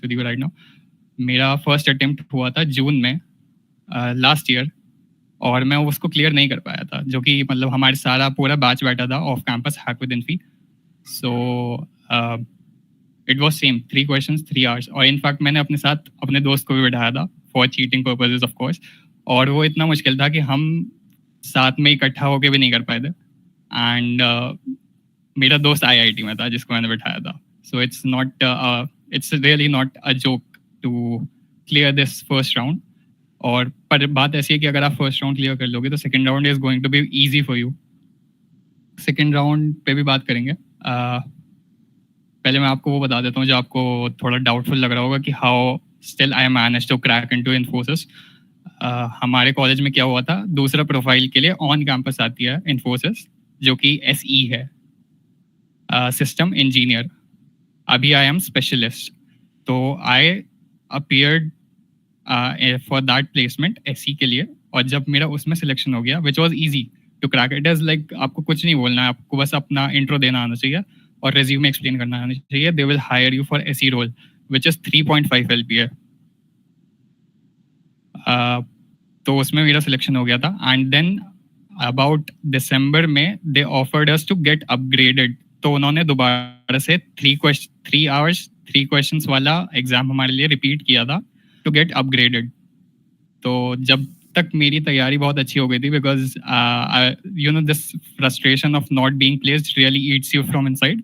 With you right now. मेरा first attempt हुआ था जून में लास्ट ईयर, और मैं उसको क्लियर नहीं कर पाया था, जो कि मतलब हमारे सारा पूरा बैच बैठा था off campus hack with Infy. So it was same 3 questions 3 hours, और इनफैक्ट मैंने अपने साथ अपने दोस्त को भी बैठाया था for cheating purposes of course, और वो इतना मुश्किल था कि हम साथ में इकट्ठा होके भी नहीं कर पाए थे। एंड मेरा दोस्त आईआईटी में था जिसको मैंने बैठाया था। So it's really not a joke to clear this first round. और पर बात ऐसी है कि अगर आप फर्स्ट राउंड क्लियर कर लोगे तो second round is going to be easy for you. Second round पे भी बात करेंगे। पहले मैं आपको वो बता देता हूँ जो आपको थोड़ा डाउटफुल लग रहा होगा कि how still I manage to crack into Infosys. हमारे कॉलेज में क्या हुआ था, दूसरा प्रोफाइल के लिए ऑन कैंपस आती है इन्फोसिस, जो कि एसई है, सिस्टम इंजीनियर। अभी आई एम स्पेशलिस्ट, तो I appeared for that placement SE के लिए। और जब मेरा उसमें सिलेक्शन हो गया, which was easy to crack, it is like आपको कुछ नहीं बोलना है, आपको बस अपना इंट्रो देना आना चाहिए और रेज्यूमे एक्सप्लेन करना आना चाहिए। They will hire you for SE role which is 3.5 LPA। तो उसमें मेरा सिलेक्शन हो गया था। एंड देन अबाउट दिसंबर में they offered us to get upgraded, तो उन्होंने दोबारा से 3 hours 3 questions वाला एग्जाम हमारे लिए रिपीट किया था टू गेट अपग्रेडेड। तो जब तक मेरी तैयारी बहुत अच्छी हो गई थी, because you know this frustration of not being placed really Yeats you from inside,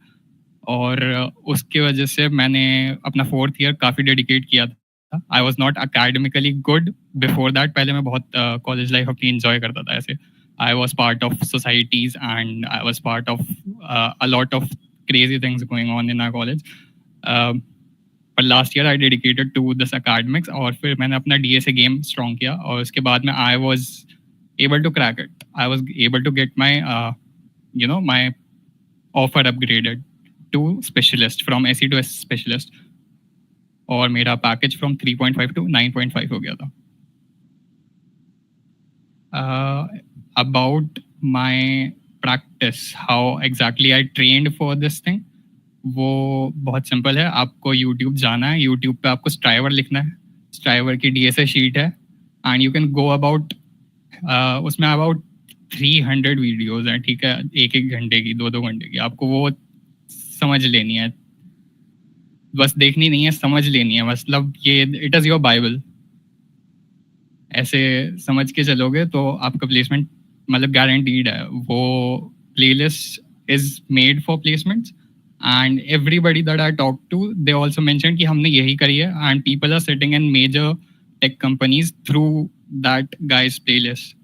और उसकी वजह से मैंने अपना 4th ईयर काफ़ी डेडिकेट किया था। I was not academically good before that. पहले मैं बहुत कॉलेज लाइफ अपनी इंजॉय करता था ऐसे। I was part of societies and I was part of a lot of crazy things going on in our college. पर last year I dedicated to this academics, और फिर मैंने अपना DSA गेम स्ट्रॉन्ग किया, और उसके बाद में I was able to crack it. I was able to get my my offer upgraded to specialist, from SE to specialist, और मेरा पैकेज फ्रॉम 3.5 to 9.5 हो गया था। About my practice, how exactly I trained for this thing, वो बहुत simple है। आपको YouTube जाना है, यूट्यूब पे आपको स्ट्राइवर लिखना है, स्ट्राइवर की DSA शीट है, and you can go about, उसमें अबाउट 300 वीडियोज़ हैं, ठीक है, 1-1 घंटे की, 2-2 घंटे की। आपको वो समझ लेनी है, बस देखनी नहीं है, समझ लेनी है। मतलब ये इट इज़ योर बाइबल। ऐसे समझ के चलोगे तो आपका प्लेसमेंट मतलब गारंटीड है। वो playlist is made for placements, and everybody that I talk to they also mention कि हमने यही करी है, and people are sitting in major tech companies through that guy's playlist.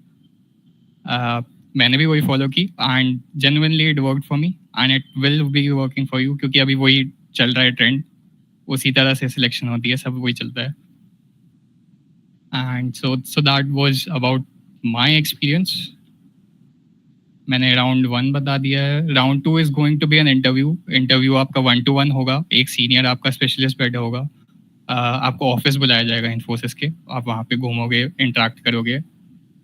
मैंने भी वही फॉलो की, and genuinely it worked for me, and it will be working for you, क्योंकि अभी वही चल रहा है ट्रेंड, उसी तरह से सिलेक्शन होती है, सब वही चलता है। And so that was about my experience. मैंने राउंड 1 बता दिया है। Round 2 is going to be an interview आपका 1-to-1 होगा, एक सीनियर आपका स्पेशलिस्ट बैठा होगा। आपको ऑफिस बुलाया जाएगा इन्फोसिस के, आप वहाँ पे घूमोगे, इंटरेक्ट करोगे,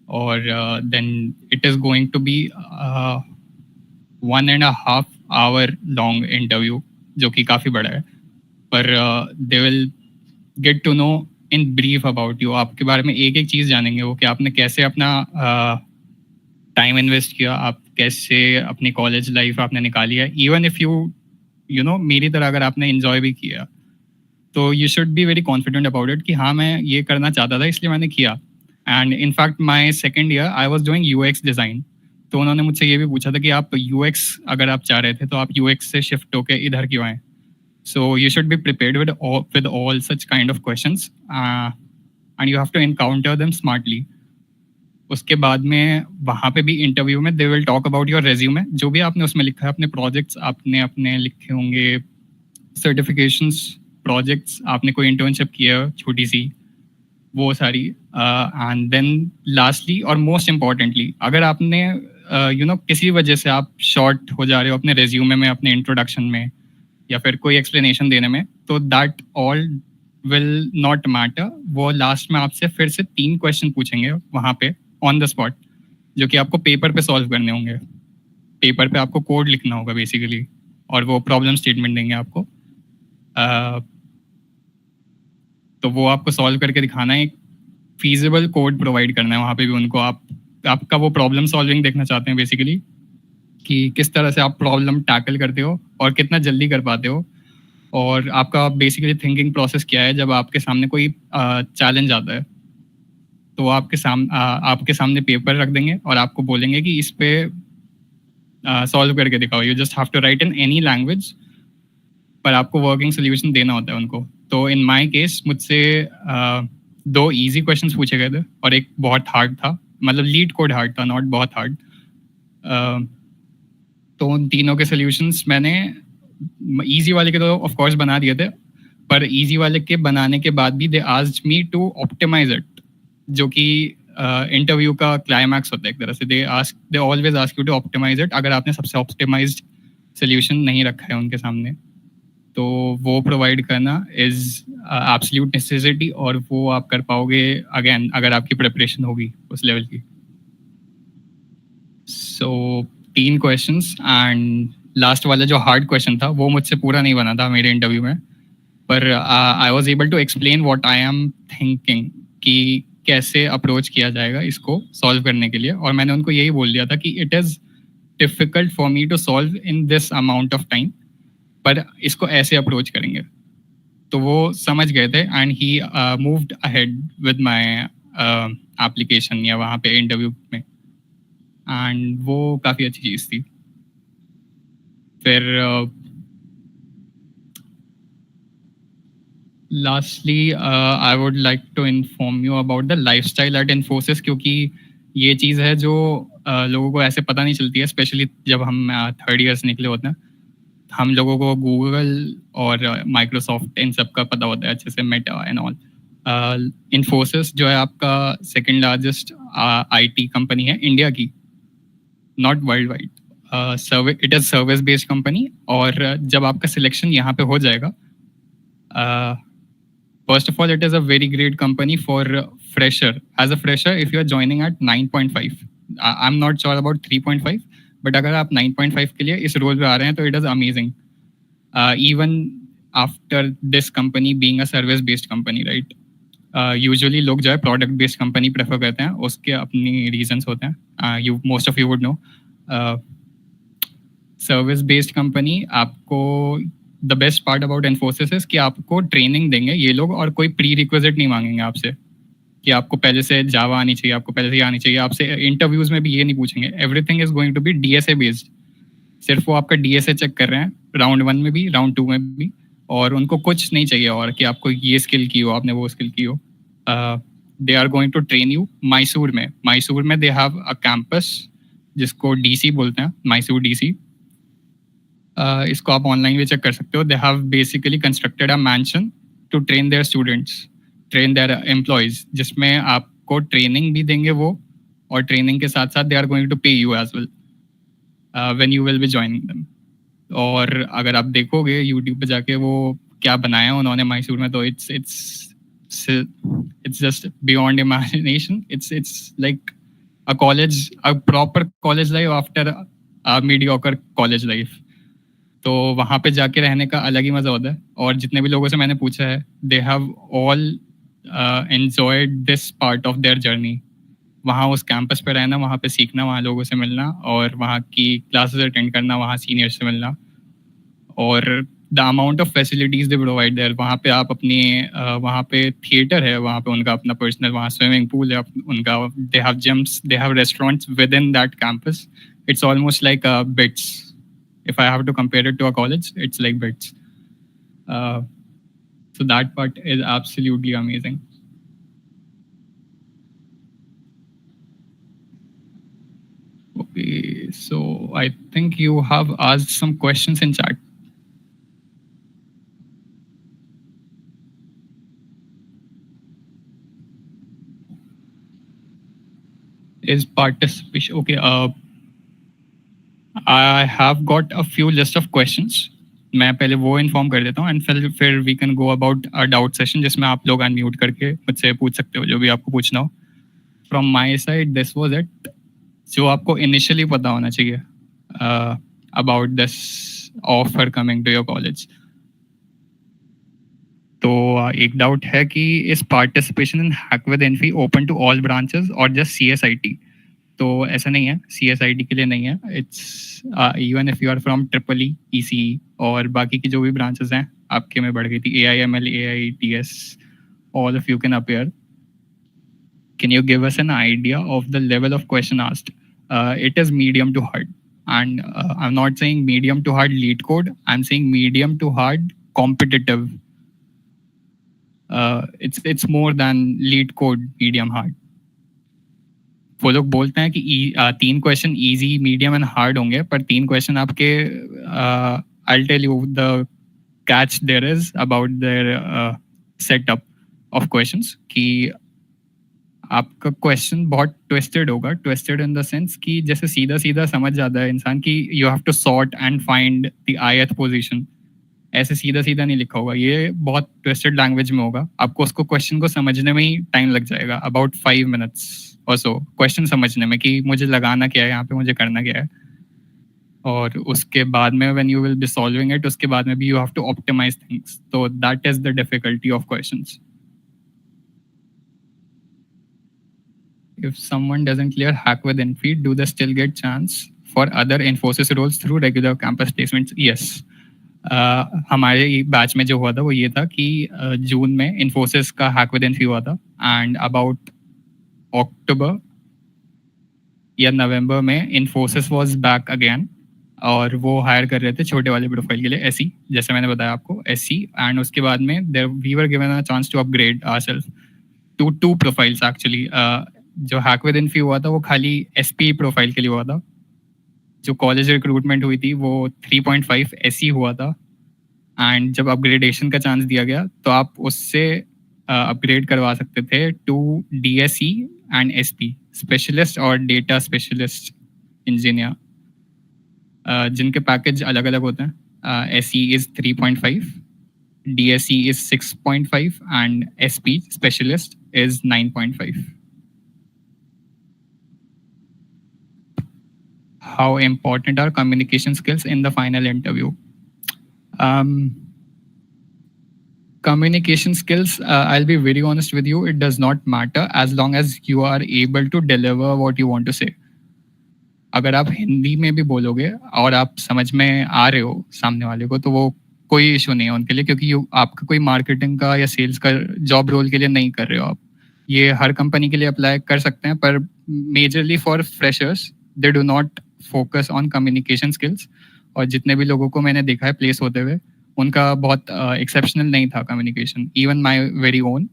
और then it is going to be 1.5 hour long interview, जो कि काफ़ी बड़ा है। पर they will get to know in brief about you, आपके बारे में एक एक चीज़ जानेंगे वो, कि आपने कैसे अपना टाइम इन्वेस्ट किया, आप कैसे अपनी कॉलेज लाइफ आपने निकाली है। इवन इफ़ यू नो मेरी तरह अगर आपने इन्जॉय भी किया, तो you should be very confident about it कि हाँ मैं ये करना चाहता था इसलिए मैंने किया। And in fact my second year I was doing UX design, तो उन्होंने मुझसे ये भी पूछा था कि आप UX अगर आप चाह रहे थे तो आप UX से शिफ्ट होके इधर क्यों आए। So you should be prepared with all such kind of questions, and you have to encounter them smartly. उसके बाद में वहाँ पे भी इंटरव्यू में they will talk about your resume, जो भी आपने उसमें लिखा है, अपने प्रोजेक्ट्स आपने अपने लिखे होंगे, सर्टिफिकेशंस, प्रोजेक्ट्स, आपने कोई इंटर्नशिप किया छोटी सी, वो सारी। एंड देन लास्टली और मोस्ट इम्पॉर्टेंटली, अगर आपने किसी वजह से आप शॉर्ट हो जा रहे हो अपने रेज्यूमे में, अपने इंट्रोडक्शन में, या फिर कोई एक्सप्लेनेशन देने में, तो that all will not matter. वो लास्ट में आपसे फिर से 3 क्वेश्चन पूछेंगे वहाँ पे ऑन द स्पॉट, जो कि आपको पेपर पे सॉल्व करने होंगे। पेपर पे आपको कोड लिखना होगा बेसिकली, और वो प्रॉब्लम स्टेटमेंट देंगे आपको। तो वो आपको सॉल्व करके दिखाना है, एक फीजिबल कोड प्रोवाइड करना है वहाँ पे भी उनको। आपका वो प्रॉब्लम सॉल्विंग देखना चाहते हैं बेसिकली, कि किस तरह से आप प्रॉब्लम टैकल करते हो और कितना जल्दी कर पाते हो, और आपका बेसिकली थिंकिंग प्रोसेस क्या है जब आपके सामने कोई चैलेंज आता है। तो वो आपके सामने पेपर रख देंगे और आपको बोलेंगे कि इस पे सॉल्व करके दिखाओ। You just have to write in any language, पर आपको वर्किंग सोल्यूशन देना होता है उनको। तो इन माय केस मुझसे दो इजी क्वेश्चंस पूछे गए थे और एक बहुत हार्ड था, मतलब लीड कोड हार्ड था, नॉट बहुत हार्ड। तो उन तीनों के सोल्यूशंस मैंने इजी वाले के तो ऑफ कोर्स बना दिए थे, पर इजी वाले के बनाने के बाद भी they asked me to optimise it, जो कि इंटरव्यू का क्लाइमैक्स होता है एक तरह से। They always ask you to optimise it, अगर आपने सबसे ऑप्टिमाइज्ड सोल्यूशन नहीं रखा है उनके सामने। तो वो प्रोवाइड करना इज़ एब्सोल्यूट नेसेसिटी, और वो आप कर पाओगे अगेन अगर आपकी प्रिपरेशन होगी उस लेवल की। सो 3 क्वेश्चंस, एंड लास्ट वाला जो हार्ड क्वेश्चन था वो मुझसे पूरा नहीं बना था मेरे इंटरव्यू में, पर I was able to explain what I am thinking कि कैसे अप्रोच किया जाएगा इसको सॉल्व करने के लिए। और मैंने उनको यही बोल दिया था कि it is difficult for me to solve in this amount of time, पर इसको ऐसे अप्रोच करेंगे। तो वो समझ गए थे, and he moved ahead with my application या वहाँ पे इंटरव्यू में, एंड वो काफ़ी अच्छी चीज़ थी। फिर lastly I would like to inform you about the lifestyle at Infosys, क्योंकि ये चीज़ है जो लोगों को ऐसे पता नहीं चलती है, स्पेशली जब हम थर्ड ईयर से निकले होते हैं। हम लोगों को गूगल और माइक्रोसॉफ्ट इन सब का पता होता है अच्छे से, मेटा एंड ऑल। इन्फोसिस जो है आपका सेकंड लार्जेस्ट आईटी कंपनी है इंडिया की, not world wide. It is service based company, और जब आपका सिलेक्शन यहाँ पे हो जाएगा, first of all, it is a very great company for fresher. As a fresher, if you are joining at 9.5, I'm not sure about 3.5, but अगर आप 9.5 के लिए इस रोल पे आ रहे हैं तो it is amazing. Even after this company being a service based company, right? Usually लोग जो है प्रोडक्ट बेस्ड कंपनी प्रेफर करते हैं, उसके अपनी रीजंस होते हैं। You most of you would know. Service based company आपको, the best part about Infosys है कि आपको ट्रेनिंग देंगे ये लोग, और कोई प्री रिक्विजिट नहीं मांगेंगे आपसे कि आपको पहले से जावा आनी चाहिए, आपको पहले से आनी चाहिए। आपसे इंटरव्यूज में भी ये नहीं पूछेंगे। Everything is going to be DSA based. सिर्फ वो आपका डीएसए चेक कर रहे हैं, राउंड 1 में भी, राउंड 2 में भी, और उनको कुछ नहीं चाहिए और कि आपको ये स्किल की हो, आपने वो स्किल की हो। They are going to train you Mysore में दे हैव अ कैंपस जिसको डीसी बोलते हैं, मैसूर डीसी। इसको आप ऑनलाइन भी चेक कर सकते हो। They have basically constructed a mansion to train their students, train their employees, जिसमें आपको ट्रेनिंग भी देंगे वो, और ट्रेनिंग के साथ साथ they are going to pay you as well when you will be joining them. और अगर आप देखोगे यूट्यूब पे जाके वो क्या बनाया उन्होंने मैसूर में, तो it's just beyond imagination. It's like a college, a proper college life after a mediocre college life. तो वहाँ पे जाके रहने का अलग ही मज़ा होता है। और जितने भी लोगों से मैंने पूछा है, they have all enjoyed this part of their journey. वहाँ उस कैंपस पे रहना, वहाँ पे सीखना, वहाँ लोगों से मिलना, और वहाँ की क्लासेस अटेंड करना, वहाँ सीनियर से मिलना, और the amount of facilities they provide there. वहाँ पे आप अपनी वहाँ पे थिएटर है, वहाँ पे उनका अपना पर्सनल, वहाँ स्विमिंग पूल है उनका, they have gyms, they have restaurants within that campus. It's almost like BITS. If I have to compare it to a college, it's like bits. So that part is absolutely amazing. Okay, so I think you have asked some questions in chat. Is participation okay? I have got a few list of questions. मैं पहले वो inform कर देता हूँ, and फिर we can go about a doubt session जिसमें आप लोग अनम्यूट करके मुझसे पूछ सकते हो जो भी आपको पूछना हो। From my side this was it. जो आपको इनिशियली पता होना चाहिए about this offer coming to your college. तो एक डाउट है कि is participation in hack with Infy open to all branches और जस्ट CSIT? तो ऐसा नहीं है, CSIT के लिए नहीं है. It's even if you are from triple ECE और बाकी की जो भी ब्रांचेस हैं आपके में बढ़ गई थी, AIML, AITS, all of you can appear. Can you give us an idea of the level of question asked? It is medium to hard. And I'm not saying medium to hard lead code. I'm saying medium to hard competitive. It's more than lead code, medium hard. वो लोग बोलते हैं कि 3 question easy, medium and hard होंगे, पर 3 question आपके I tell you the catch there is about their setup of questions कि आपका क्वेश्चन बहुत ट्विस्टेड होगा. ट्विस्टेड इन द सेंस कि जैसे सीधा सीधा समझ जाता है इंसान कि you have to sort and find the ith position. ऐसे सीधा सीधा नहीं लिखा होगा, ये बहुत ट्विस्टेड लैंग्वेज में होगा. आपको उसको क्वेश्चन को समझने में ही टाइम लग जाएगा, अबाउट 5 minutes और सो क्वेश्चन समझने में कि मुझे लगाना क्या है यहाँ पे, मुझे करना क्या है. और उसके बाद में when you will be solving it, उसके बाद में भी you have to optimise things. तो that is the difficulty of questions. If someone doesn't clear hack with Infy, do they still get chance for other Infosys roles through regular campus placements? Yes. हमारे batch में जो हुआ था वो ये था कि जून में Infosys का हैक विद इन्फी हुआ था एंड अबाउट अक्टूबर या नवंबर में Infosys वाज बैक अगेन और वो हायर कर रहे थे छोटे वाले प्रोफाइल के लिए SE, जैसे मैंने बताया आपको SE. एंड उसके बाद में we were given a chance to upgrade ourselves to 2 profiles actually. जो हैक विद इन्फी हुआ था वो खाली SP प्रोफाइल के लिए हुआ था. जो कॉलेज रिक्रूटमेंट हुई थी वो 3.5 SE हुआ था. एंड जब अपग्रेडेशन का चांस दिया गया तो आप उससे अपग्रेड करवा सकते थे टू DSE एंड SP स्पेशलिस्ट और डेटा स्पेशलिस्ट इंजीनियर, जिनके पैकेज अलग अलग होते हैं. SE is 3.5, DSE is 6.5 and SP specialist is 9.5. How important are communication skills in the final interview? Communication skills, I'll be very honest with you, it does not matter as long as you are able to deliver what you want to say. अगर आप हिंदी में भी बोलोगे और आप समझ में आ रहे हो सामने वाले को, तो वो कोई इशू नहीं है उनके लिए, क्योंकि आपका कोई मार्केटिंग का या सेल्स का जॉब रोल के लिए नहीं कर रहे हो आप. ये हर कंपनी के लिए अप्लाई कर सकते हैं, पर majorly for freshers they do not focus on communication skills. और जितने भी लोगों को मैंने देखा है प्लेस होते हुए, उनका बहुत एक्सेप्शनल नहीं था communication, even my very own.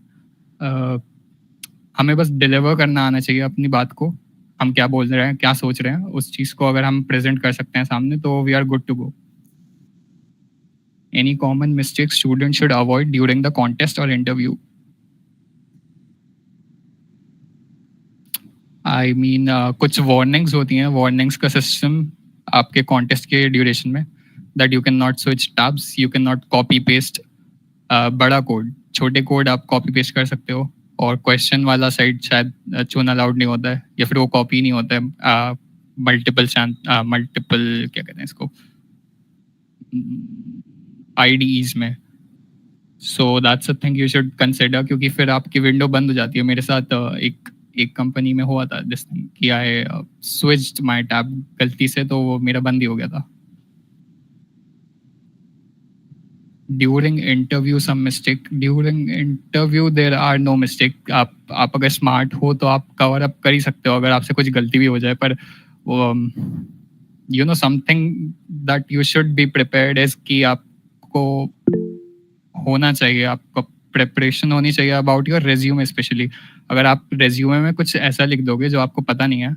हमें बस डिलीवर करना आना चाहिए अपनी बात को. हम क्या बोल रहे हैं, क्या सोच रहे हैं, उस चीज़ को अगर हम प्रेजेंट कर सकते हैं सामने, तो we are good to go. Any common mistakes students should avoid during the contest or interview? I mean, कुछ वार्निंग्स होती हैं. वार्निंग्स का सिस्टम आपके कॉन्टेस्ट के ड्यूरेशन में, that you can not switch tabs, you can not copy paste बड़ा code. छोटे code आप कॉपी पेस्ट कर सकते हो, और क्वेश्चन वाला साइड शायद चुन अलाउड नहीं होता है, या फिर वो कॉपी नहीं होता है. मल्टीपल क्या कहते हैं इसको, IDEs में. So that's a thing you should consider, क्योंकि फिर आपकी विंडो बंद हो जाती है. मेरे साथ एक कंपनी में हुआ था दिस थिंग कि आई स्विच्ड माय टैब गलती से, तो वो मेरा बंद ही हो गया था. During interview some mistake? During interview there are no mistake. आप अगर स्मार्ट हो तो आप कवर अप कर ही सकते हो अगर आपसे कुछ गलती भी हो जाए. पर you know something that you should be prepared is कि आपको होना चाहिए, आपको प्रिपरेशन होनी चाहिए अबाउट योर रेज्यूमे. स्पेशली अगर आप रेज्यूमे में कुछ ऐसा लिख दोगे जो आपको पता नहीं है,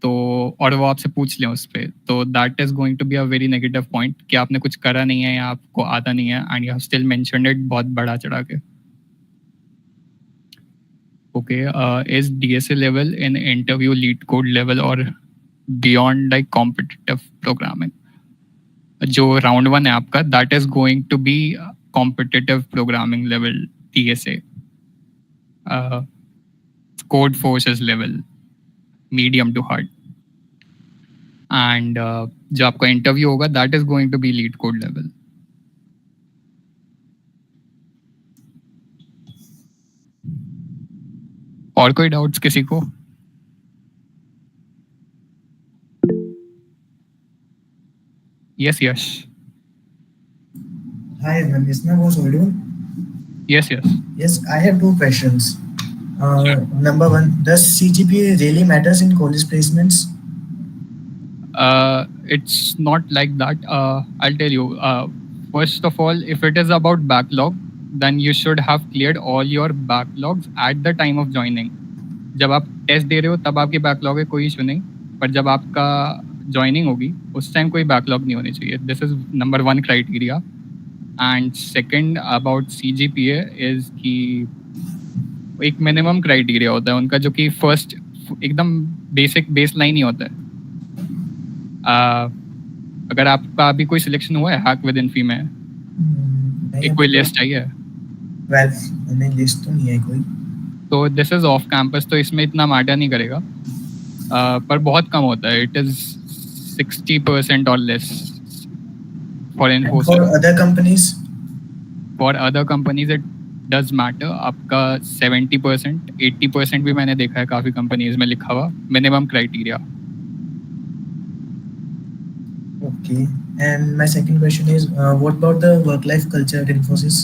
तो और वो आपसे पूछ लें उस पर, तो that is going to be a very negative point कि आपने कुछ करा नहीं है या आपको आता नहीं है, and you have still mentioned it बहुत बड़ा चढ़ा के. Okay, is DSA level in interview LeetCode level और बियॉन्ड लाइक कॉम्पिटिटिव प्रोग्रामिंग? जो राउंड 1 है आपका, that is going to be competitive programming level DSA. Codeforces level medium to hard. And जो आपका इंटरव्यू होगा that is going to be LeetCode level. और कोई डाउट्स किसी को? Yes, yes. Hi everyone, is my voice audible? Yes, yes. Yes, I have two questions. Sure. Number one, does CGPA really matters in college placements? It's not like that. I'll tell you. First of all, if it is about backlog, then you should have cleared all your backlogs at the time of joining. जब आप test दे रहे हो तब आपकी backlog है, कोई issue नहीं. पर जब आपका ज्वाइनिंग होगी उस टाइम कोई बैकलॉग नहीं होनी चाहिए. This is number one criteria. And second about CGPA is कि एक मिनिमम क्राइटेरिया होता है उनका, जो कि फर्स्ट एकदम बेसिक बेस लाइन ही होता है. अगर आपका अभी कोई सिलेक्शन हुआ है हैक विद इन्फी में, नहीं, एक कोई लिस्ट आई है? 12 नहीं, लिस्ट तो नहीं है कोई. तो दिस इज ऑफ कैंपस, तो इसमें इतना मैटर नहीं करेगा. पर बहुत कम होता है. इट इज 60% और less for And for Infosys. other companies? For other companies it does matter. आपका 70%, 80% भी मैंने देखा है काफ़ी कंपनीज में लिखा हुआ minimum criteria. Okay. And my second question is, what about the work-life culture at Infosys?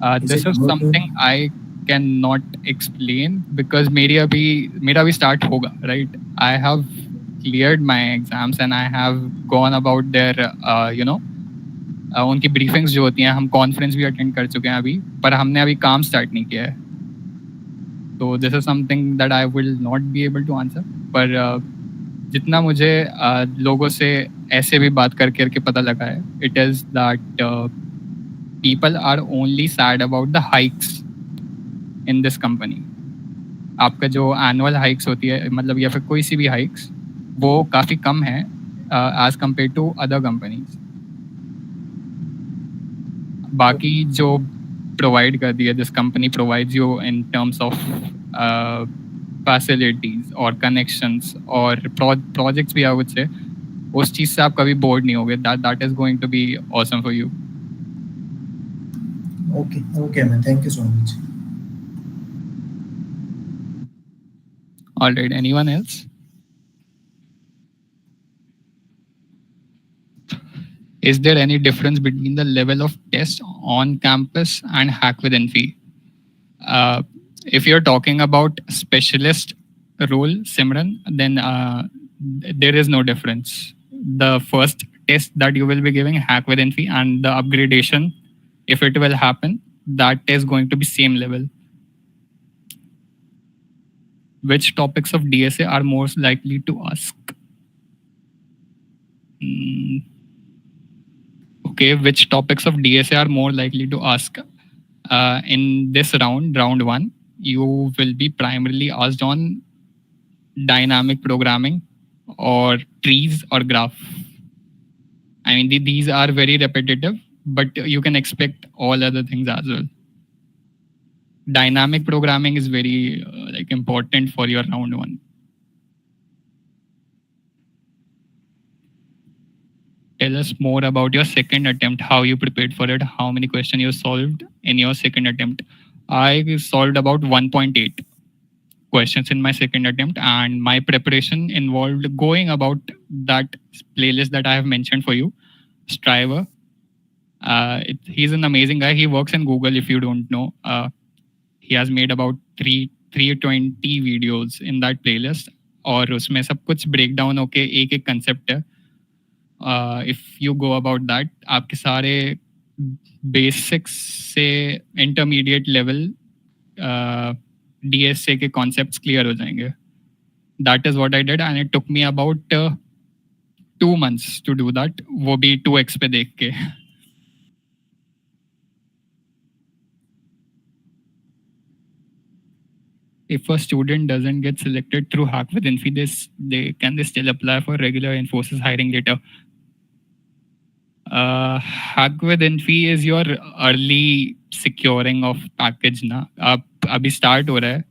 Is this it is good? Something I can not explain because मेरा भी स्टार्ट होगा, right. I have cleared my exams and I have gone about their उनकी briefings जो होती हैं. हम conference भी attend कर चुके हैं अभी, पर हमने अभी काम स्टार्ट नहीं किया है. तो this is something that I will not be able to answer. पर जितना मुझे लोगों से ऐसे भी बात कर करके पता लगा है, it is that people are only sad about the hikes in this company. आपका जो एनुअल हाइक्स होती है, मतलब या फिर कोई सी भी हाइक्स, वो काफ़ी कम है as compare to other companies. बाकी जो प्रोवाइड कर दिया, this company provides you in terms of facilities और कनेक्शंस और प्रोजेक्ट्स भी, आई वुड से उस चीज़ से आप कभी बोर्ड नहीं होगे. That is going to be awesome for you. Okay, okay, man. Thank you so much. All right, anyone else? Is there any difference between the level of test on campus and hack with Infy? If you're talking about specialist role, Simran, then there is no difference. The first test that you will be giving, hack with Infy, and the upgradation, if it will happen, that is going to be same level. Which topics of DSA are most likely to ask? Okay, which topics of DSA are more likely to ask? In this round one, you will be primarily asked on dynamic programming or trees or graph. I mean, these are very repetitive, but you can expect all other things as well. Dynamic programming is very important for your round one. Tell us more about your second attempt, how you prepared for it, how many questions you solved in your second attempt. I solved about 1.8 questions in my second attempt, and my preparation involved going about that playlist that I have mentioned for you, Striver. He's an amazing guy. He works in Google, if you don't know. He has made about 320 videos in that playlist, और उसमें सब कुछ break down होके एक एक concept है. If you go about that, आपके सारे बेसिक्स से इंटरमीडिएट लेवल DSA के कॉन्सेप्ट्स क्लियर हो जाएंगे. That is what I did and it took me about 2 months to do that, वो भी 2x पे देख के. If a student doesn't get selected through Hack with Infy, they still apply for regular Infosys hiring later? Hack with Infy is your early securing of package ना. आप अभी start हो रहा है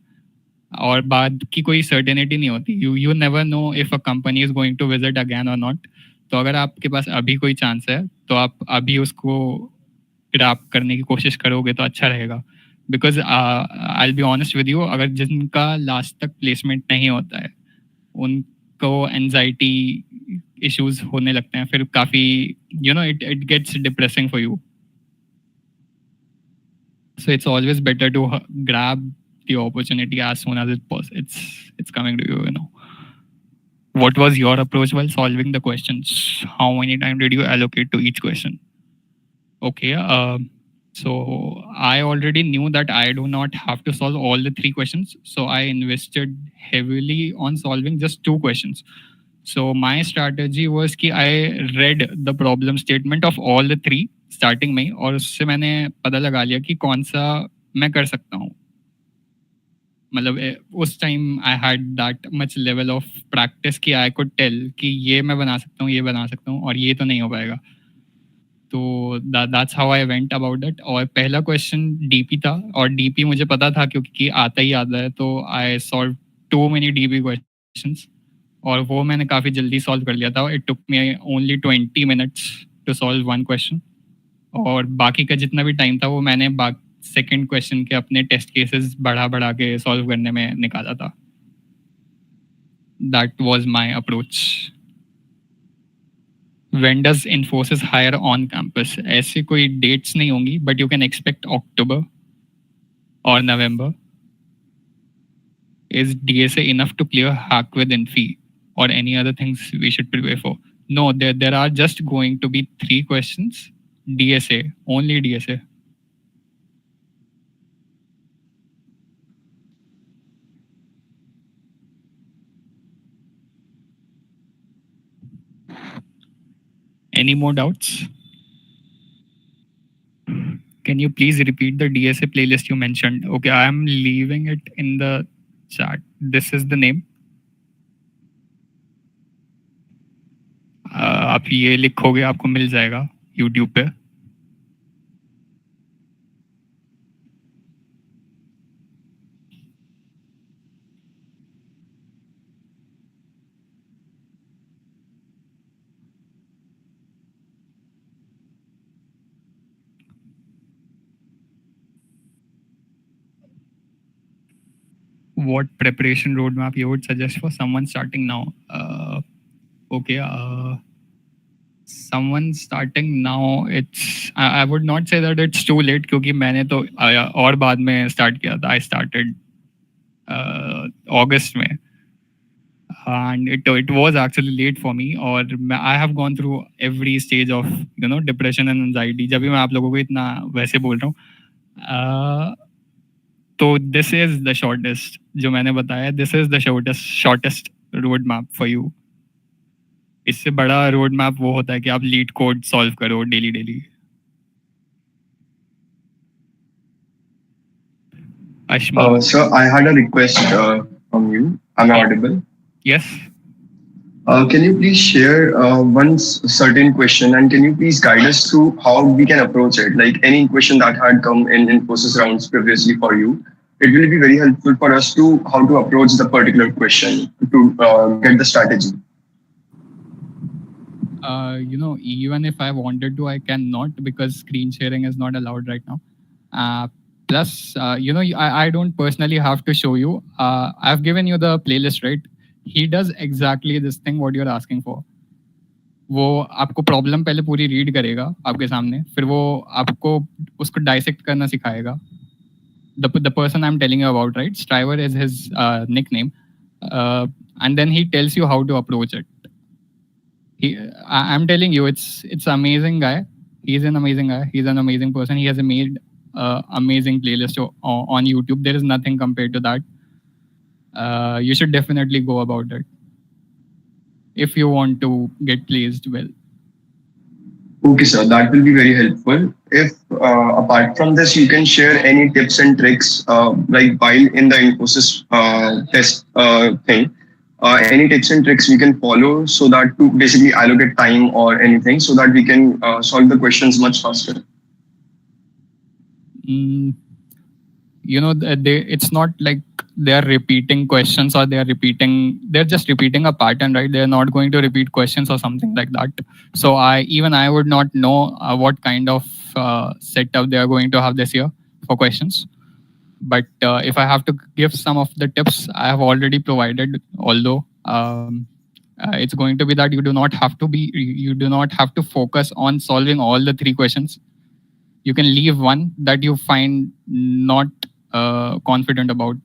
और बाद की कोई certainty नहीं होती. You never know if a company is going to visit again or not. तो अगर आपके पास अभी कोई chance है तो आप अभी उसको grab करने की कोशिश करोगे तो अच्छा रहेगा. Because I be honest with you, अगर जिनका लास्ट तक प्लेसमेंट नहीं होता है उनको एनजाइटी इश्यूज होने लगते हैं, फिर काफ़ी it gets depressing for you. So it's always better to grab the opportunity as soon as it's coming to you. What was your approach while solving the questions? How many time did you allocate to each question? Okay. So I already knew that I do not have to solve all the three questions. So I invested heavily on solving just two questions. So my strategy was कि I read the problem statement of all the three starting में, और उससे मैंने पता लगा लिया कि कौन सा मैं कर सकता हूँ. मतलब उस time I had that much level of practice कि आई कुड टेल कि ये मैं बना सकता हूँ, ये बना सकता हूँ, और ये तो नहीं हो पाएगा. तो that's how I went about that. और पहला क्वेश्चन डीपी था, और डीपी मुझे पता था क्योंकि आता ही आता है. तो I solve too many DP questions, और वो मैंने काफ़ी जल्दी सॉल्व कर लिया था. It took me only 20 minutes to solve one question, और बाकी का जितना भी टाइम था वो मैंने सेकेंड क्वेश्चन के अपने टेस्ट केसेस बढ़ा बढ़ा के सॉल्व करने में निकाला था. That was my approach. When does Infosys hire on campus? ऐसे कोई डेट्स नहीं होंगी, बट यू कैन एक्सपेक्ट अक्टूबर और नवंबर. Is DSA enough to clear hack with Infy, or any other things we should prepare for? No, there are just going to be 3 questions. DSA, only DSA. Any more doubts? Can you please repeat the DSA playlist you mentioned? Okay, I am leaving it in the chat. This is the name. आप ये लिखोगे आपको मिल जाएगा YouTube पे. What preparation roadmap you would suggest for someone starting now? Okay. Someone starting now, I would not say that it's too late, क्योंकि मैंने तो और बाद में start किया था. I started August में, and it was actually late for me. और I have gone through every stage of depression and anxiety. जब भी मैं आप लोगों को इतना वैसे बोल रहा हूँ, तो this is the shortest जो मैंने बताया. This is the shortest road map for you. इससे बड़ा रोड मैप वो होता है कि आप लीड कोड सॉल्व करो daily. Ashmi. Sir, I had a request from you. Am I audible? Yes. Can you please share one certain question, and can you please guide us through how we can approach it? Like any question that had come in Infosys rounds previously for you, it will be very helpful for us to how to approach the particular question to get the strategy. Even if I wanted to, I cannot, because screen sharing is not allowed right now. Plus, I don't personally have to show you. I've given you the playlist, right? He does exactly this thing what you're asking for. वो आपको problem पहले पूरी read करेगा आपके सामने, फिर वो आपको उसको डाइसेक्ट करना सिखाएगा. The person I'm telling you about, right? Striver is his nickname, and then he tells you how to approach it. I'm telling you, it's amazing guy. He's an amazing guy. He's an amazing person. He has made amazing playlist on YouTube. There is nothing compared to that. You should definitely go about it if you want to get placed well. Okay, sir, that will be very helpful. If apart from this, you can share any tips and tricks, like while in the Infosys test thing, any tips and tricks we can follow so that to basically allocate time or anything so that we can solve the questions much faster. It's not like they're repeating questions, or they're just repeating a pattern, right? They're not going to repeat questions or something like that. So I would not know what kind of setup they are going to have this year for questions. But if I have to give some of the tips, I have already provided. Although it's going to be that you do not have to focus on solving all the three questions. You can leave one that you find not confident about,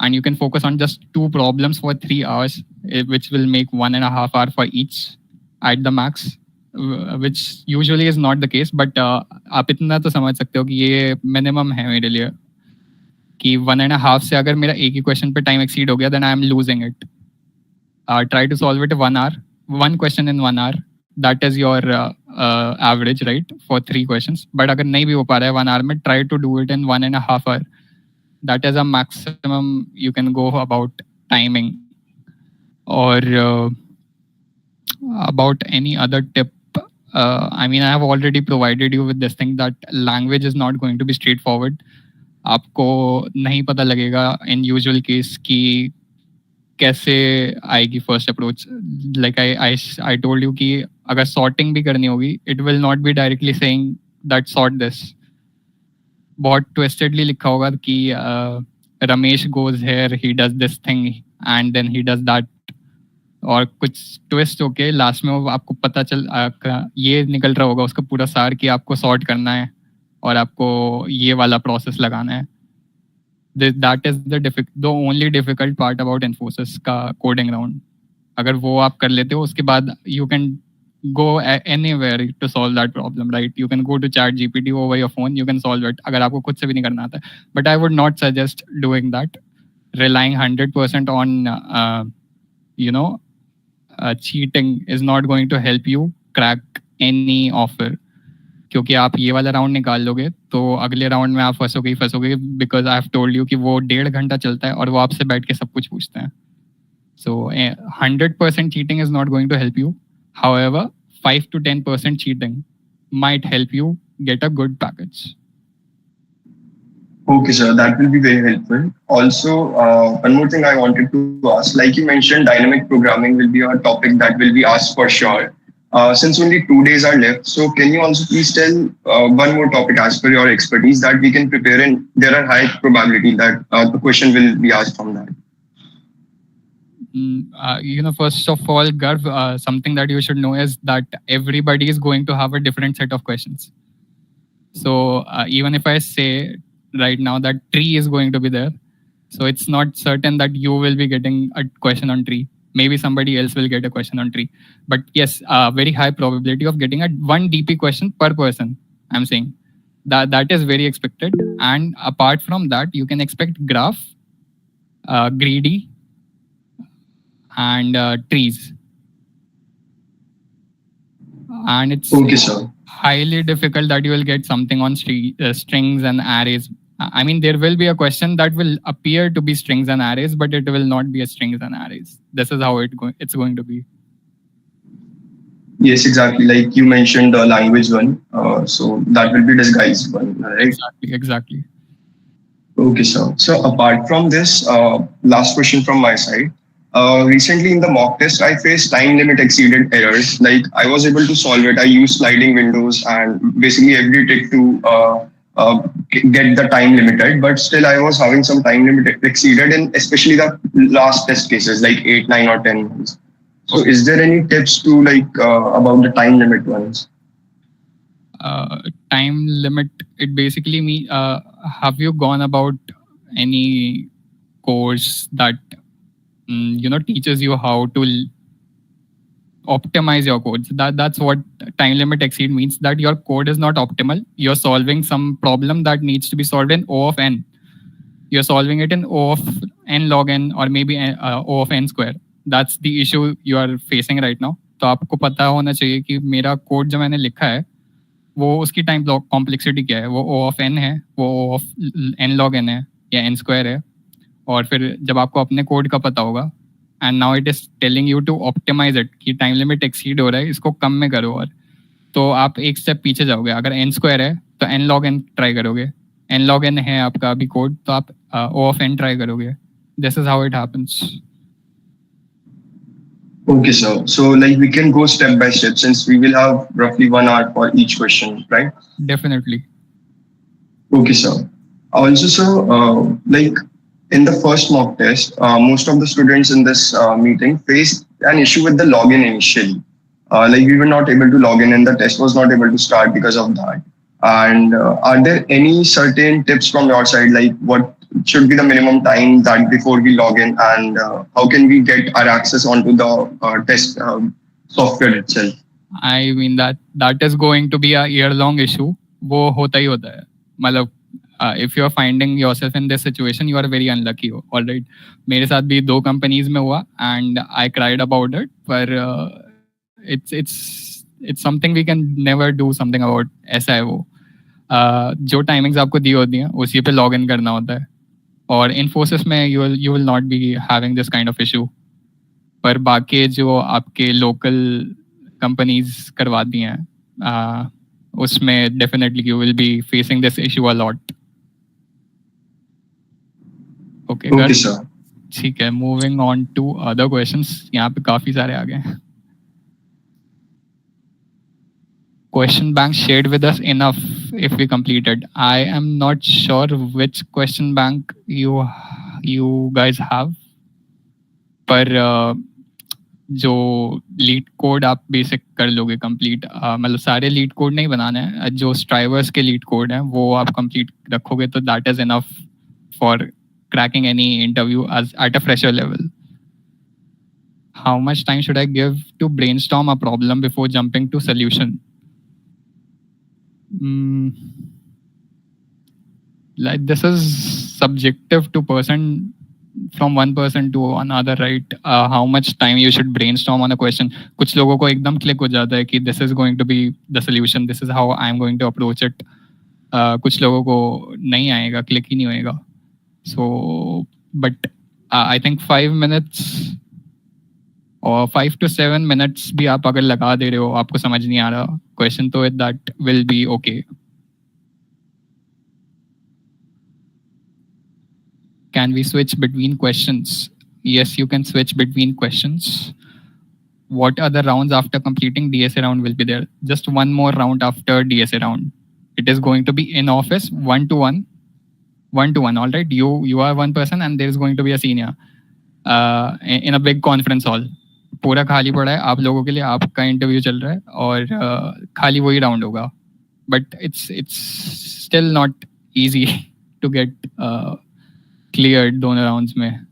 and you can focus on just two problems for 3 hours, which will make 1.5 hour for each at the max, which usually is not the case. But आप इतना तो समझ सकते हो कि ये minimum है मेरे लिए, कि 1.5 से अगर मेरा एक ही क्वेश्चन पे टाइम एक्सीड हो गया, then I am losing it. Try to solve it in 1 hour, one question in 1 hour. That is your average, right, for three questions. But अगर नहीं भी हो पा रहा है 1 hour में, try to do it in 1.5 hour. That is a maximum you can go about timing. Or about any other tip, I mean, I have already provided you with this thing that language is not going to be straightforward. आपको नहीं पता लगेगा in usual case कि कैसे आएगी first approach. Like I told you कि अगर sorting भी करनी होगी, it will not be directly saying that sort this. बहुत ट्विस्टेडली लिखा होगा कि Ramesh goes here, he does this thing and then he does that, और कुछ ट्विस्ट होके लास्ट में वो आपको पता ये निकल रहा होगा उसका पूरा सार कि आपको सॉर्ट करना है और आपको ये वाला प्रोसेस लगाना है. That is the only difficult part about Infosys का coding round. अगर वो आप कर लेते हो, उसके बाद you can go anywhere to solve that problem, right? You can go to ChatGPT over your phone, you can solve it. अगर आपको खुद से भी नहीं करना आता है. But I would not suggest doing that. Relying 100% on cheating is not going to help you crack any offer. क्योंकि आप ये वाला राउंड निकाल लोगे तो अगले राउंड में आप फंसोगे, because I have told you कि वो 1.5 घंटा चलता है और वो आपसे बैठ के सब कुछ पूछते हैं. So 100% cheating is not going to help you. However 5 to 10% cheating might help you get a good package. Okay, sir, that will be very helpful. Also, one more thing I wanted to ask, like you mentioned, dynamic programming will be a topic that will be asked for sure. Since only 2 days are left, so can you also please tell one more topic as per your expertise that we can prepare, and there are high probability that the question will be asked from that. First of all, Garv, something that you should know is that everybody is going to have a different set of questions. So even if I say right now that tree is going to be there, so it's not certain that you will be getting a question on tree. Maybe somebody else will get a question on tree. But yes, very high probability of getting a one DP question per person. I'm saying that is very expected. And apart from that, you can expect graph, greedy, and trees. And it's Okay, sir. highly difficult that you will get something on strings and arrays. I mean, there will be a question that will appear to be strings and arrays, but it will not be a strings and arrays. This is how it's going to be. Yes, exactly. Like you mentioned the language one, so that will be disguised one, right? Exactly. Okay, sir. So apart from this, last question from my side. Recently in the mock test, I faced time limit exceeded errors. Like I was able to solve it. I used sliding windows and basically every trick to get the time limited, but still I was having some time limit exceeded, and especially the last test cases like 8, 9, or 10 months. So is there any tips to about the time limit ones? Time limit, it basically have you gone about any course that teaches you how to optimize your codes? That's what time limit exceed means, that your code is not optimal. You're solving some problem that needs to be solved in O of n. You're solving it in O of n log n, or maybe O of n square. That's the issue you are facing right now. तो आपको पता होना चाहिए कि मेरा code जो मैंने लिखा है वो उसकी टाइम कॉम्प्लेक्सिटी क्या है. वो O of n है, वो O of n log n है या n square है. और फिर जब आपको अपने कोड का पता होगा, and now it is telling you to optimise it, कि टाइम लिमिट एक्सीड हो रहा है, इसको कम में करो, और तो आप एक स्टेप पीछे जाओगे. अगर n स्क्वायर है तो n log n ट्राई करोगे. n log n है आपका अभी कोड, तो आप O of n ट्राई करोगे. This is how it happens. Okay, sir. So like we can go step by step, since we will have roughly 1 hour for each question, right? Definitely. Okay, sir. Also, so like in the first mock test, most of the students in this meeting faced an issue with the login initially. Like we were not able to log in, and the test was not able to start because of that. And are there any certain tips from your side, like what should be the minimum time that before we log in, and how can we get our access onto the test software itself? I mean that is going to be a year long issue. वो होता ही होता है. मतलब if you are finding yourself in this situation, you are very unlucky. All right. मेरे साथ भी 2 companies में हुआ and I cried about it. पर it's something we can never do something about. ऐसा है वो. जो टाइमिंग्स आपको दी होती हैं उसी पे लॉग इन करना होता है. और इन्फोसिस में you will not be having this kind of issue. पर बाकी जो आपके लोकल कंपनीज करवाती हैं उसमें definitely you will be facing this issue a lot. Okay sir. ठीक है, moving on to other questions. यहाँ पे काफी सारे आ गए. Question bank shared with us enough if we completed. I am not sure which question bank you guys have, पर जो leet code आप बेसिक कर लोगे कंप्लीट. मतलब सारे लीड कोड नहीं बनाने हैं, जो स्ट्राइवर्स के लीड कोड हैं वो आप कंप्लीट रखोगे तो that is enough for cracking any interview at a fresher level. How much time should I give to brainstorm a problem before jumping to solution? Like this is subjective to person, from one person to another, right? How much time you should brainstorm on a question. कुछ लोगों को एकदम click हो जाता है कि this is going to be the solution, this is how I am going to approach it. कुछ लोगों को नहीं आएगा, click ही नहीं होएगा. So but I think 5 minutes और 5 to 7 minutes भी आप अगर लगा दे रहे हो, आपको समझ नहीं आ रहा क्वेश्चन, तो that will be okay. Can we switch between questions? Yes, you can switch between questions. What other rounds after completing DSA round will be there? Just one more round after DSA round. It is going to be in office, one to one. All right. You are one person and there is going to be a senior in a big conference hall. पूरा खाली पड़ा है आप लोगों के लिए, आपका interview चल रहा है और खाली वही राउंड होगा. But it's still not easy to get cleared दोनों rounds में.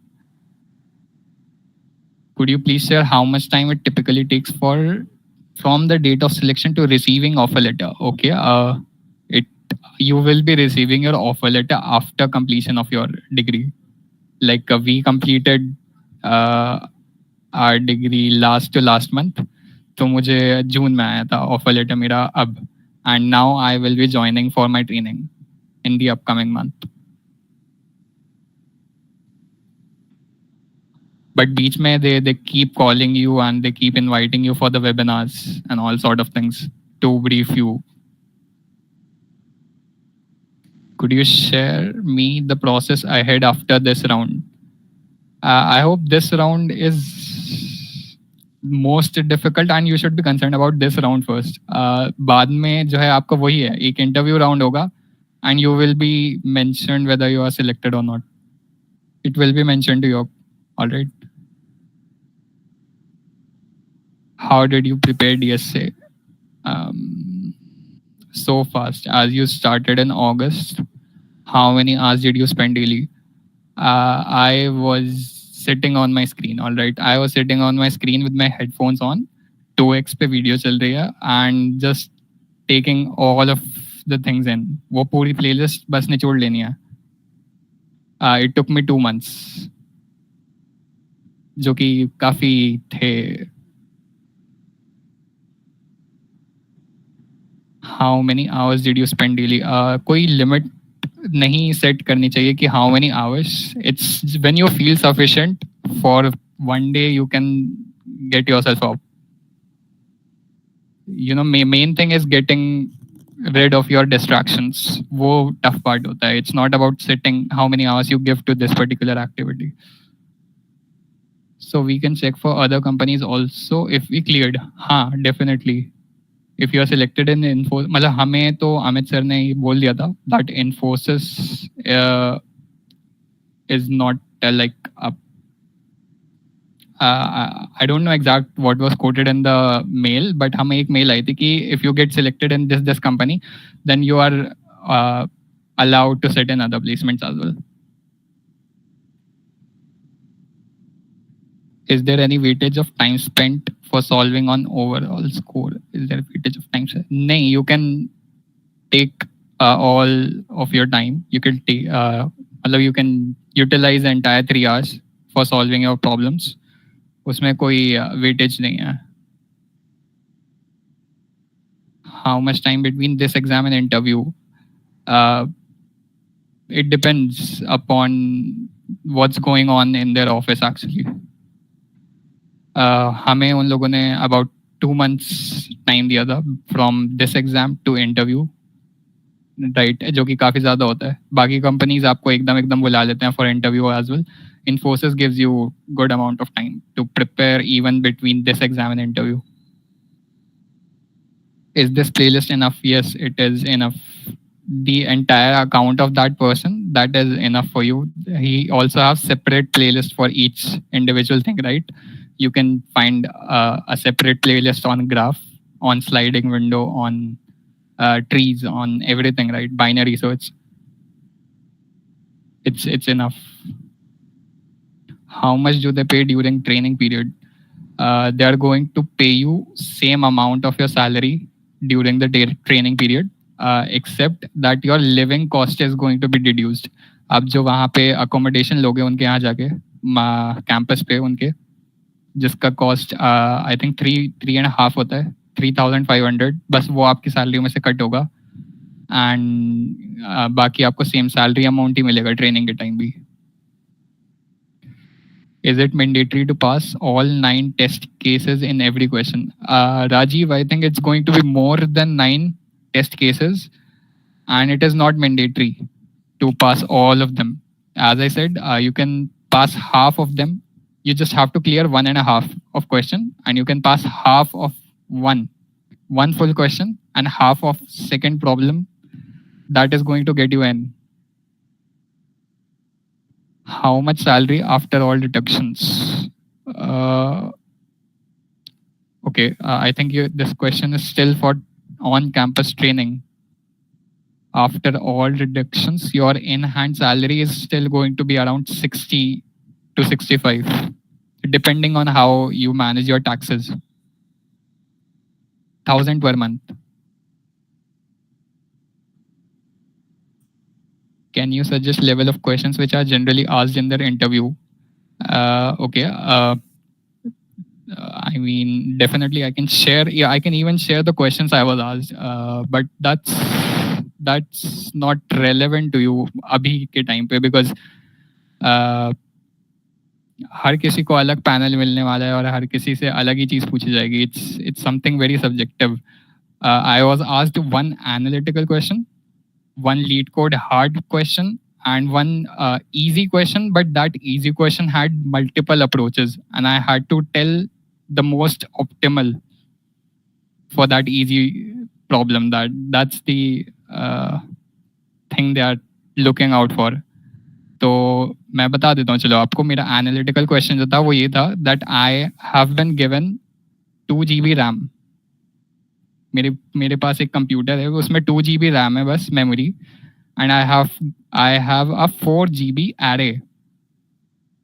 Could you please share how much time it typically takes from the date of selection to receiving offer letter? Okay, you will be receiving your offer letter after completion of your degree. Like we completed our degree last month, तो मुझे जून में आया था offer letter मेरा अब, and now I will be joining for my training in the upcoming month. But beach mein they keep calling you and they keep inviting you for the webinars and all sort of things to brief you. Could you share me the process ahead after this round? I hope this round is most difficult and you should be concerned about this round first. बाद में जो है आपका वही है, एक interview round होगा and you will be mentioned whether you are selected or not. It will be mentioned to you. All right. How did you prepare DSA so fast? As you started in August, how many hours did you spend daily? I was sitting on my screen. All right, I was sitting on my screen with my headphones on, 2x पे video चल रही है and just taking all of the things in. वो पूरी playlist बस निचोड़ लेनी है. It took me 2 months, जो कि काफी थे. How many hours did you spend daily? कोई limit नहीं set करनी चाहिए कि how many hours. It's when you feel sufficient for one day you can get yourself up. You know, main thing is getting rid of your distractions. वो tough part होता है. It's not about sitting how many hours you give to this particular activity. So we can check for other companies also if we cleared. हाँ, definitely. if you are selected in info, मतलब हमें तो Amit sir ने ये बोल दिया था that Infosys is not like a I don't know exact what was quoted in the mail, but हमें एक mail आई थी कि if you get selected in this company, then you are allowed to sit in other placements as well. Is there any weightage of time spent for solving on overall score? Is there weightage of time? नहीं, you can take all of your time. You can take, मतलब you can utilize the entire 3 hours for solving your problems. उसमें कोई weightage नहीं है. How much time between this exam and interview? It depends upon what's going on in their office actually. हमें उन लोगों ने about 2 months time दिया था from this exam to interview, right? जो कि काफ़ी ज़्यादा होता है. बाकी companies आपको एकदम बुला लेते हैं for interview as well. Infosys gives you good amount of time to prepare even between this exam and interview. Is this playlist enough? Yes, it is enough. The entire account of that person, that is enough for you. He also has separate playlist for each individual thing, right? You can find a separate playlist on graph, on sliding window, on trees, on everything, right? Binary search. It's enough. How much do they pay during training period? They are going to pay you same amount of your salary during the training period, except that your living cost is going to be deduced. आप जो वहाँ पे accommodation लोगे उनके यहाँ जाके campus पे उनके, जिसका cost I think 3.5 होता है, 3,500, बस वो आपकी सैलरी में से कट होगा, and बाकी आपको सेम सैलरी अमाउंट ही मिलेगा ट्रेनिंग के टाइम भी. Is it mandatory to pass all 9 test cases in every question? Rajiv, I think it's going to be more than 9 test cases, and it is not mandatory to pass all of them. As I said, you can pass half of them. You just have to clear 1.5 of question, and you can pass half of one full question and half of second problem. That is going to get you in. How much salary after all deductions? Okay, I think this question is still for on-campus training. After all deductions, your in-hand salary is still going to be around 60 to 65, depending on how you manage your taxes. 1,000 per month. Can you suggest level of questions which are generally asked in their interview? Okay. I mean, definitely I can share. Yeah, I can even share the questions I was asked. But that's not relevant to you अभी के time पे, because हर किसी को अलग panel मिलने वाला है और हर किसी से अलग ही चीज़ पूछी जाएगी. It's something very subjective. I was asked one analytical question, one lead code hard question, and one easy question, but that easy question had multiple approaches, and I had to tell the most optimal for that easy problem. That's the thing they are looking out for. तो मैं बता देता हूँ चलो आपको. मेरा analytical question जो था वो ये था that I have been given 2 GB RAM. मेरे पास एक कंप्यूटर है, उसमें 2 GB रैम है बस memory, and I have a 4 GB array,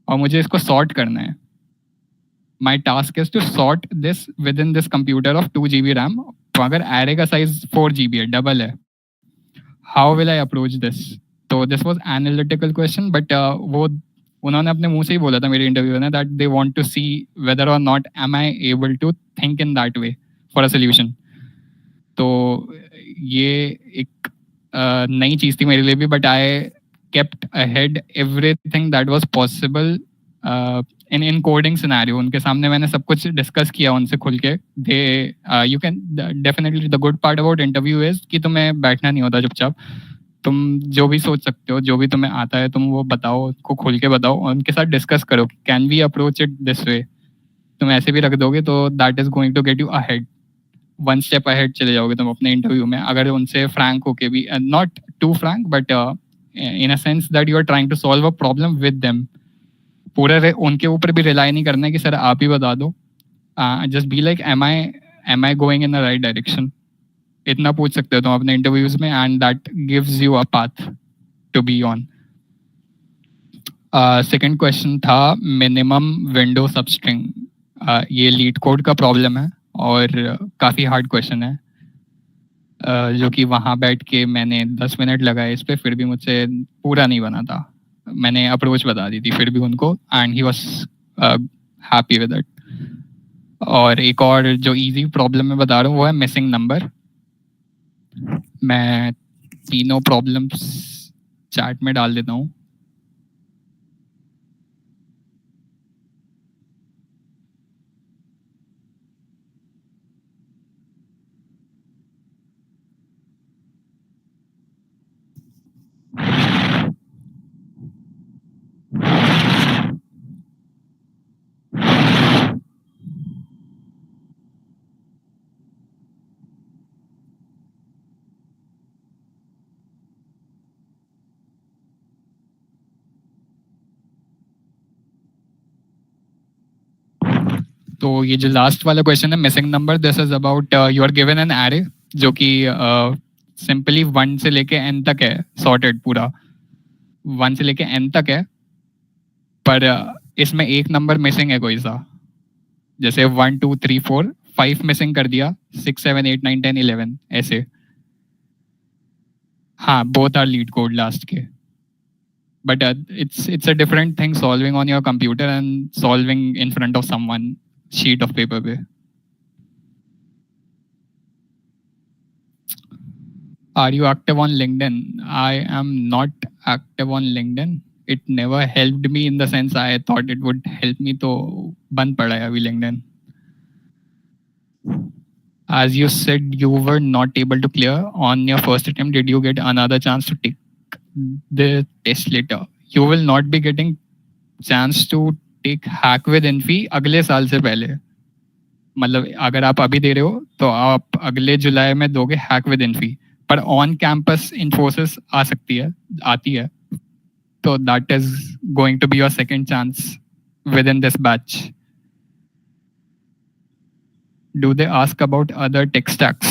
और मुझे इसको सॉर्ट करना है. My task is to sort this within this computer of 2 GB RAM. तो अगर एरे का साइज 4 GB है, डबल है, how will I approach this? तो this was analytical question, but वो उन्होंने अपने मुंह से ही बोला था मेरे इंटरव्यू में that they want to see whether or not am I able to think in that way for a solution. तो ये एक नई चीज़ थी मेरे लिए भी, but I kept ahead everything that was possible in coding scenario. उनके सामने मैंने सब कुछ डिस्कस किया उनसे खुल के. They you can definitely, the good part about interview is कि तुम्हें बैठना नहीं होता चुपचाप. तुम जो भी सोच सकते हो, जो भी तुम्हें आता है, तुम वो बताओ, को खोल के बताओ, और उनके साथ डिस्कस करो can we approach it this way. तुम ऐसे भी रख दोगे तो that is going to get you ahead. One step ahead चले जाओगे तुम अपने इंटरव्यू में, अगर उनसे फ्रैंक होके भी, not too frank but in a sense that you are trying to solve a problem with them. पूरे उनके ऊपर भी रिलाई नहीं करना है कि सर आप ही बता दो। Just be like am I going in the right direction, इतना पूछ सकते हो तुम अपने इंटरव्यूज में, and that gives you a path to be on. Second question था मिनिमम विंडो सबस्ट्रिंग। ये लीड कोड का प्रॉब्लम है और काफ़ी हार्ड क्वेश्चन है, जो कि वहाँ बैठ के मैंने 10 मिनट लगाए इस पे, फिर भी मुझसे पूरा नहीं बना था। मैंने अप्रोच बता दी थी फिर भी उनको, and he was happy with it. और एक और जो इजी प्रॉब्लम मैं बता रहा हूँ वो है मिसिंग नंबर। मैं तीनों प्रॉब्लम्स चैट में डाल देता हूँ। तो ये जो लास्ट वाला क्वेश्चन है missing number, this is about you are given an array जो कि सिंपली 1 से लेके n तक है, सॉर्टेड पूरा 1 से लेके n तक है, पर इसमें एक नंबर मिसिंग है कोई सा, जैसे 1 2 3 4 5 मिसिंग कर दिया, 6 7 8 9 10 11 ऐसे। हाँ, both are LeetCode last के, but it's a different thing solving on your computer and solving in front of someone sheet of paper पे। Are you active on LinkedIn? I am not active on LinkedIn. It never helped me in the sense I thought it would help me, तो बंद पड़ा है अभी LinkedIn। As you said you were not able to clear on your first attempt, did you get another chance to take the test later? You will not be getting chance to take hack with Infy अगले साल से पहले। मतलब अगर आप अभी दे रहे हो तो आप अगले जुलाई में दोगे हैक विद इन्फी, पर ऑन कैंपस इन्फोसिस आ सकती है, आती है, तो that is going to be your second chance within this batch. Do they ask about other tech stacks?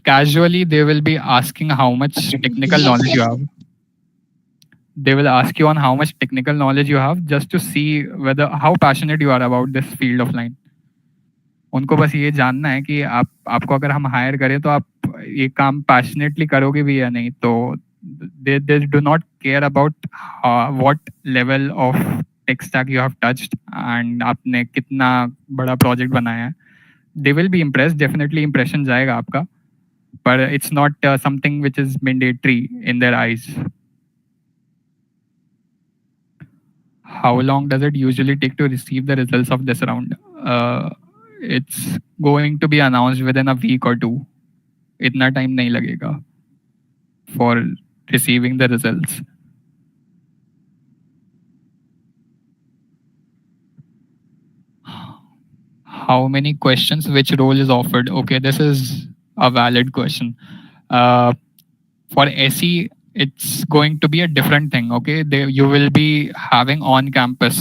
Casually they will be asking how much technical knowledge you have. They will ask you on how much technical knowledge you have, just to see whether how passionate you are about this field of line. उनको बस ये जानना है कि आपको अगर हम higher करें तो आप ये काम पैशनेटली करोगे भी या नहीं। तो they do not care about what level of tech stack you have touched and आपने कितना बड़ा प्रोजेक्ट बनाया है। They will be impressed, definitely impression जाएगा आपका, पर it's not something which is mandatory in their eyes. How long does it usually take to receive the results of this round? It's going to be announced within a week or two. इतना time नहीं लगेगा for receiving the results. How many questions? Which role is offered? Okay, this is a valid question. For SE, it's going to be a different thing. Okay, you will be having on-campus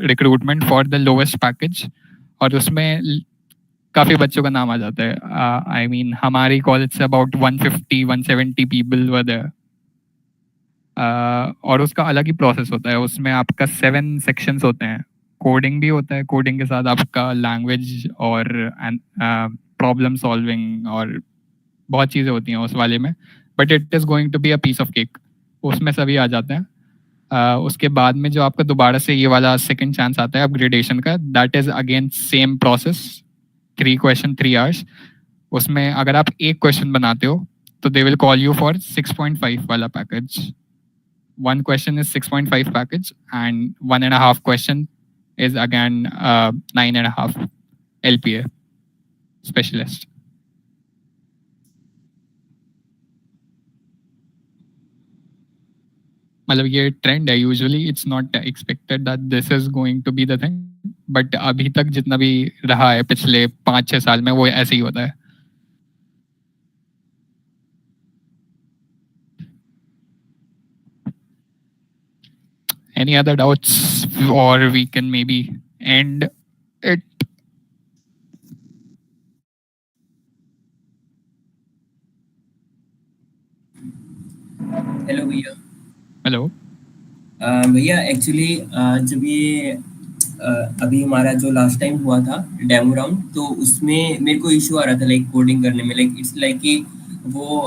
recruitment for the lowest package, और उसमें काफ़ी बच्चों का नाम आ जाता है। I mean, हमारी college से about 150-170 people were there. और उसका अलग ही प्रोसेस होता है, उसमें आपका 7 सेक्शंस होते हैं, कोडिंग भी होता है, कोडिंग के साथ आपका लैंग्वेज और प्रॉब्लम सॉल्विंग और बहुत चीज़ें होती हैं उस वाले में, but it is going to be a piece of cake, उसमें सभी आ जाते हैं। उसके बाद में जो आपका दोबारा से ये वाला सेकंड चांस आता है अपग्रेडेशन का, that is again same process, 3 question 3 hours. उसमें अगर आप एक क्वेश्चन बनाते हो तो they will call you for 6.5 वाला package. 1 question is 6.5 package and 1.5 question is again 9.5 LPA specialist. मतलब ये ट्रेंड है, usually it's not expected that this is going to be the thing, but अभी तक जितना भी रहा है पिछले 5-6 साल में वो ऐसे ही होता है. Any other doubts, or we can maybe end it? Hello भैया. Hello. भैया एक्चुअली जब ये अभी हमारा जो लास्ट टाइम हुआ था डेमो राउंड, तो उसमें मेरे को इशू आ रहा था लाइक कोडिंग करने में. लाइक इट्स लाइक कि वो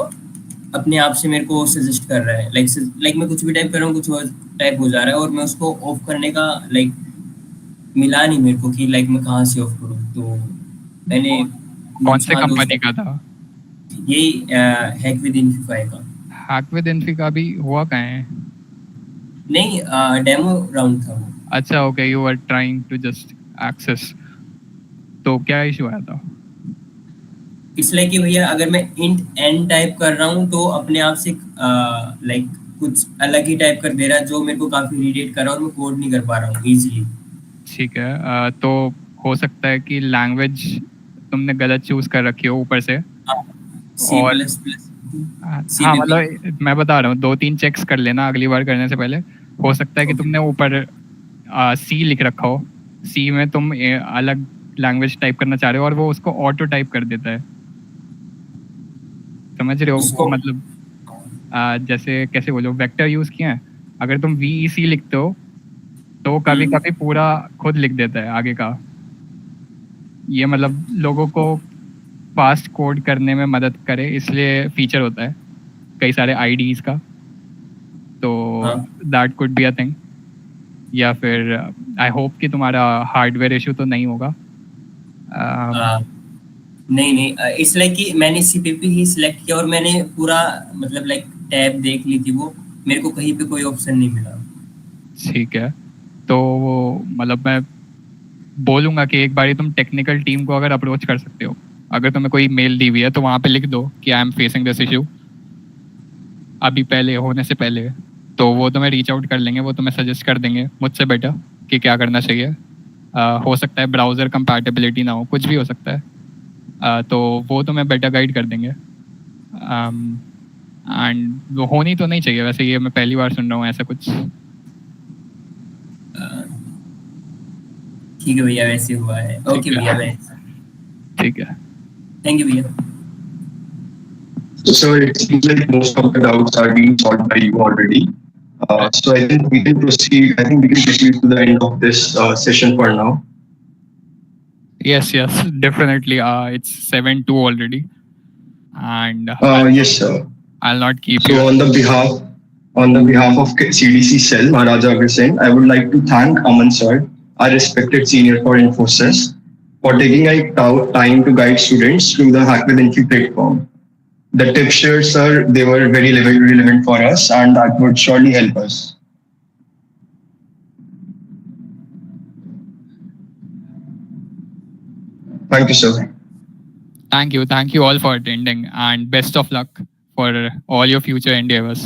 अपने आप से मेरे को सजेस्ट कर रहा है. लाइक मैं कुछ भी टाइप कर रहा हूँ, कुछ और टाइप हो जा रहा है, और मैं उसको ऑफ करने का लाइक मिला नहीं मेरे को कि लाइक मैं कहाँ से ऑफ करूँ. तो मैंने कौन से 5 दोस्त कंपनी का था? यही हैक विद इन्फी का. हैक विद इन्फी का भी हुआ कहाँ है? नहीं, डेमो राउंड था वो. अच्छा, okay, you are trying to just access. तो क्या इशू आया था? इट्स लाइक कि भैया अगर मैं इंट एन टाइप कर रहा हूँ तो अपने आप से लाइक कुछ अलग ही टाइप कर दे रहा है, जो मेरे को काफी इरिटेट कर रहा है और मैं कोड नहीं कर पा रहा हूँ इजीली. ठीक है, तो हो सकता है कि लैंग्वेज तुमने गलत चूज कर रखी हो ऊपर से. सी और प्लस प्लस सी हाँ, पी पी. मतलब मैं बता रहा हूँ, 2-3 चेक्स कर लेना अगली बार करने से पहले. हो सकता है कि Okay. तुमने ऊपर सी लिख रखा हो. सी में तुम अलग लैंग्वेज टाइप करना चाह रहे हो और वो उसको ऑटो टाइप कर देता है. समझ रहे हो? वो उसको मतलब जैसे कैसे बोलो, वेक्टर यूज किया है. अगर तुम VEC लिखते हो तो कभी कभी पूरा खुद लिख देता है आगे का. ये मतलब लोगों को फास्ट कोड करने में मदद करे इसलिए फीचर होता है कई सारे IDs का. तो हाँ. That could be a thing. या फिर आई होप कि तुम्हारा हार्डवेयर इशू तो नहीं होगा. नहीं नहीं, इट्स लाइक कि मैंने सीपीपी ही सिलेक्ट किया और मैंने पूरा मतलब लाइक टैब देख ली थी, वो मेरे को कहीं पे कोई ऑप्शन नहीं मिला. ठीक है, तो वो मतलब मैं बोलूँगा कि एक बारी तुम टेक्निकल टीम को अगर अप्रोच कर सकते हो. अगर तुम्हें कोई मेल दी हुई है तो वहाँ पे लिख दो कि I am facing this issue, अभी पहले होने से पहले. तो वो तुम्हें रीच आउट कर लेंगे, वो तुम्हें सजेस्ट कर देंगे मुझसे बेटर कि क्या करना चाहिए. हो सकता है ब्राउज़र कंपैटिबिलिटी ना हो, कुछ भी हो सकता है. तो वो तुम्हें बेटर गाइड कर देंगे. एंड वो होनी तो नहीं चाहिए वैसे, ये मैं पहली बार सुन रहा हूँ ऐसा कुछ. ठीक है भैया, वैसे हुआ है. ओके भैया, मैं ठीक है. थैंक यू भैया. So it seems like most of the doubts are being solved by you already. So I think we can proceed. I think we can proceed to the end of this session for now. Yes, definitely. It's 7:02 already, and Yes, sir. I'll not keep So you. on the behalf of CDC Cell, Maharaja Agresing, I would like to thank Aman sir, our respected senior for Infosys, for taking time to guide students through the Hack with Infy platform. The tips shared, sir, they were very relevant for us, and that would surely help us. Thank you, sir. Thank you all for attending, and best of luck for all your future endeavors.